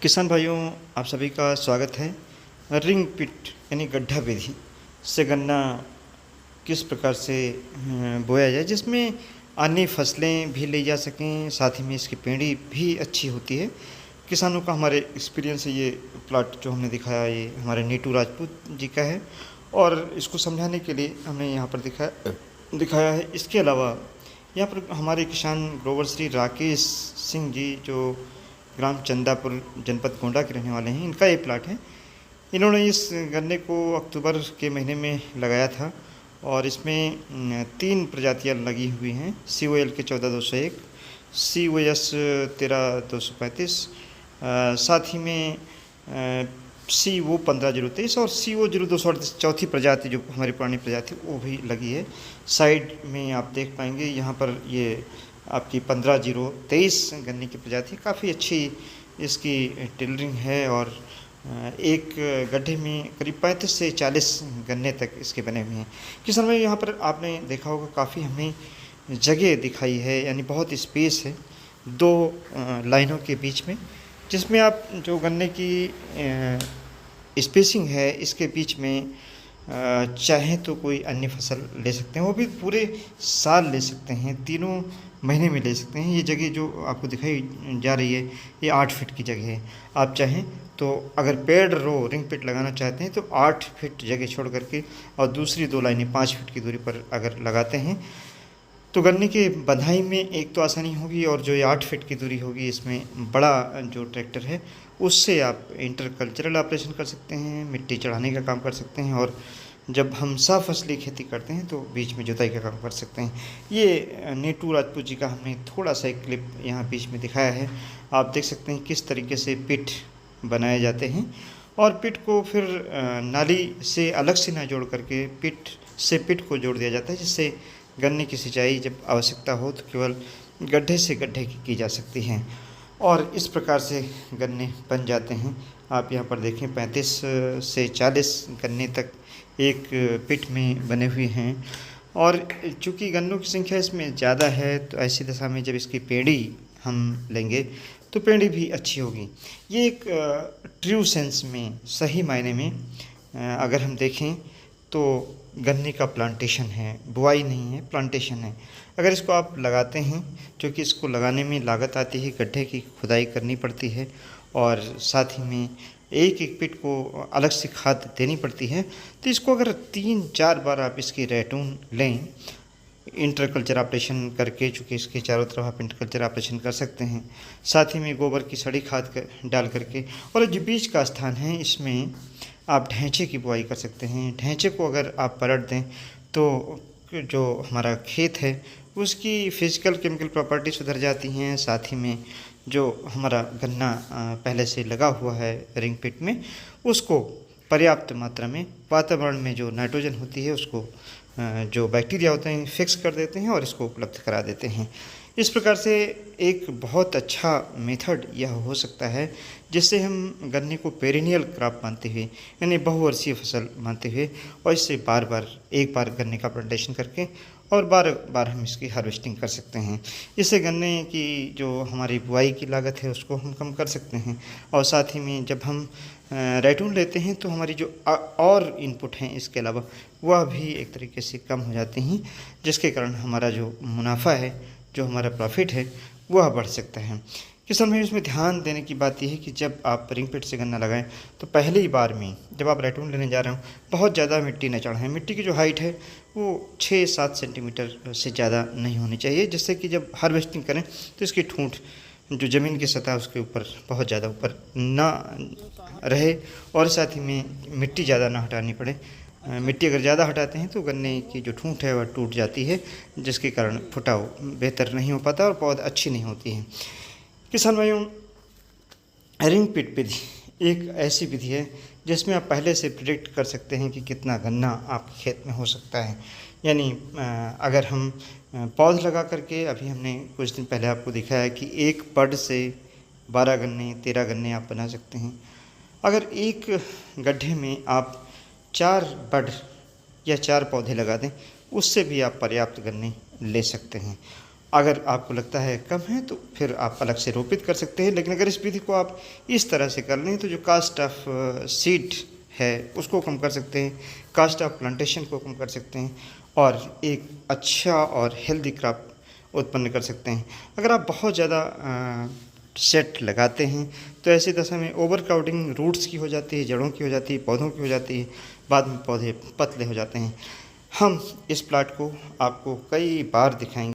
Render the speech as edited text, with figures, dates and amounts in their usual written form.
किसान भाइयों, आप सभी का स्वागत है। रिंग पिट यानी गड्ढा विधि से गन्ना किस प्रकार से बोया जाए जिसमें अन्य फसलें भी ली जा सकें, साथ ही में इसकी पेड़ी भी अच्छी होती है। किसानों का हमारे एक्सपीरियंस है। ये प्लाट जो हमने दिखाया ये हमारे नीटू राजपूत जी का है और इसको समझाने के लिए हमने यहाँ पर दिखाया है। इसके अलावा यहाँ पर हमारे किसान ग्रोवर श्री राकेश सिंह जी जो ग्राम चंदापुर जनपद गोंडा के रहने वाले हैं, इनका ये प्लाट है। इन्होंने इस गन्ने को अक्टूबर के महीने में लगाया था और इसमें 3 प्रजातियां लगी हुई हैं। COL के 14-201, COS 13-235, साथ ही में CO 15-023 और CO 0238 चौथी प्रजाति जो हमारी पुरानी प्रजाति वो भी लगी है। साइड में आप देख पाएंगे यहाँ पर ये आपकी 15-023 गन्ने की प्रजाति काफ़ी अच्छी इसकी टिलरिंग है और एक गड्ढे में करीब 35 से 40 गन्ने तक इसके बने हुए हैं। किसान भाई, यहाँ पर आपने देखा होगा काफ़ी हमें जगह दिखाई है, यानी बहुत स्पेस है 2 लाइनों के बीच में, जिसमें आप जो गन्ने की स्पेसिंग है इसके बीच में चाहें तो कोई अन्य फसल ले सकते हैं, वो भी पूरे साल ले सकते हैं, 3 महीने में ले सकते हैं। ये जगह जो आपको दिखाई जा रही है ये 8 फीट की जगह है। आप चाहें तो अगर पेड़ रो रिंग पिट लगाना चाहते हैं तो 8 फीट जगह छोड़ करके और दूसरी 2 लाइनें 5 फीट की दूरी पर अगर लगाते हैं तो गन्ने के बंधाई में एक तो आसानी होगी और जो ये 8 फीट की दूरी होगी इसमें बड़ा जो ट्रैक्टर है उससे आप इंटर कल्चरल ऑपरेशन कर सकते हैं, मिट्टी चढ़ाने का काम कर सकते हैं और जब हम साफ फसली खेती करते हैं तो बीच में जुताई का काम कर सकते हैं। ये नीटू राजपूत जी का हमने थोड़ा सा एक क्लिप यहाँ बीच में दिखाया है। आप देख सकते हैं किस तरीके से पिट बनाए जाते हैं और पिट को फिर नाली से अलग से ना जोड़ करके पिट से पिट को जोड़ दिया जाता है, जिससे गन्ने की सिंचाई जब आवश्यकता हो तो केवल गड्ढे से गड्ढे की जा सकती है और इस प्रकार से गन्ने बन जाते हैं। आप यहाँ पर देखें 35 से 40 गन्ने तक एक पिट में बने हुए हैं और चूँकि गन्नों की संख्या इसमें ज़्यादा है तो ऐसी दशा में जब इसकी पेड़ी हम लेंगे तो पेड़ी भी अच्छी होगी। ये एक ट्रू सेंस में, सही मायने में अगर हम देखें तो गन्ने का प्लांटेशन है, बुआई नहीं है, प्लांटेशन है। अगर इसको आप लगाते हैं, क्योंकि इसको लगाने में लागत आती है, गड्ढे की खुदाई करनी पड़ती है और साथ ही में एक एक पिट को अलग से खाद देनी पड़ती है, तो इसको अगर 3-4 बार आप इसकी रैटून लें इंटरकल्चर ऑपरेशन करके, चूँकि इसके चारों तरफ आप इंटरकल्चर ऑपरेशन कर सकते हैं, साथ ही में गोबर की सड़ी खाद डाल करके, और जो बीज का स्थान है इसमें आप ढैंचे की बुआई कर सकते हैं। ढैंचे को अगर आप पलट दें तो जो हमारा खेत है उसकी फिजिकल केमिकल प्रॉपर्टी सुधर जाती हैं, साथ ही में जो हमारा गन्ना पहले से लगा हुआ है रिंग पिट में उसको पर्याप्त मात्रा में वातावरण में जो नाइट्रोजन होती है उसको जो बैक्टीरिया होते हैं फिक्स कर देते हैं और इसको उपलब्ध करा देते हैं। इस प्रकार से एक बहुत अच्छा मेथड यह हो सकता है जिससे हम गन्ने को पेरिनियल क्रॉप मानते हुए, यानी बहुवर्षीय फसल मानते हुए, और इससे बार बार एक बार गन्ने का प्लांटेशन करके और बार बार हम इसकी हार्वेस्टिंग कर सकते हैं। इससे गन्ने की जो हमारी बुआई की लागत है उसको हम कम कर सकते हैं और साथ ही में जब हम रैटून लेते हैं तो हमारी जो और इनपुट हैं इसके अलावा वह भी एक तरीके से कम हो जाते हैं, जिसके कारण हमारा जो मुनाफा है, जो हमारा प्रॉफिट है वह बढ़ सकता है। किसान भाई, इसमें ध्यान देने की बात यह है कि जब आप रिंग पिट से गन्ना लगाएं तो पहले ही बार में जब आप रैटून लेने जा रहे हो बहुत ज़्यादा मिट्टी न चढ़ाएं। मिट्टी की जो हाइट है वो 6-7 सेंटीमीटर से ज़्यादा नहीं होनी चाहिए, जिससे कि जब हार्वेस्टिंग करें तो इसकी ठूंठ जो ज़मीन की सतह उसके ऊपर बहुत ज़्यादा ऊपर ना रहे और साथ ही में मिट्टी ज़्यादा ना हटानी पड़े। मिट्टी अगर ज़्यादा हटाते हैं तो गन्ने की जो ठूंठ है वह टूट जाती है, जिसके कारण फुटाव बेहतर नहीं हो पाता और पौध अच्छी नहीं होती है। किसान भाइयों, रिंग पिट विधि एक ऐसी विधि है जिसमें आप पहले से प्रिडिक्ट कर सकते हैं कि कितना गन्ना आपके खेत में हो सकता है। यानी अगर हम पौध लगा करके, अभी हमने कुछ दिन पहले आपको दिखाया कि एक बड से 12 गन्ने 13 गन्ने आप बना सकते हैं। अगर एक गड्ढे में आप 4 बड या 4 पौधे लगा दें उससे भी आप पर्याप्त गन्ने ले सकते हैं। अगर आपको लगता है कम है तो फिर आप अलग से रोपित कर सकते हैं, लेकिन अगर इस विधि को आप इस तरह से कर लें तो जो कास्ट ऑफ सीड है उसको कम कर सकते हैं, कास्ट ऑफ प्लांटेशन को कम कर सकते हैं और एक अच्छा और हेल्दी क्रॉप उत्पन्न कर सकते हैं। अगर आप बहुत ज़्यादा सेट लगाते हैं तो ऐसी दशा में ओवर क्राउडिंग रूट्स की हो जाती है, जड़ों की हो जाती है, पौधों की हो जाती है, बाद में पौधे पतले हो जाते हैं। हम इस प्लाट को आपको कई बार दिखाएंगे।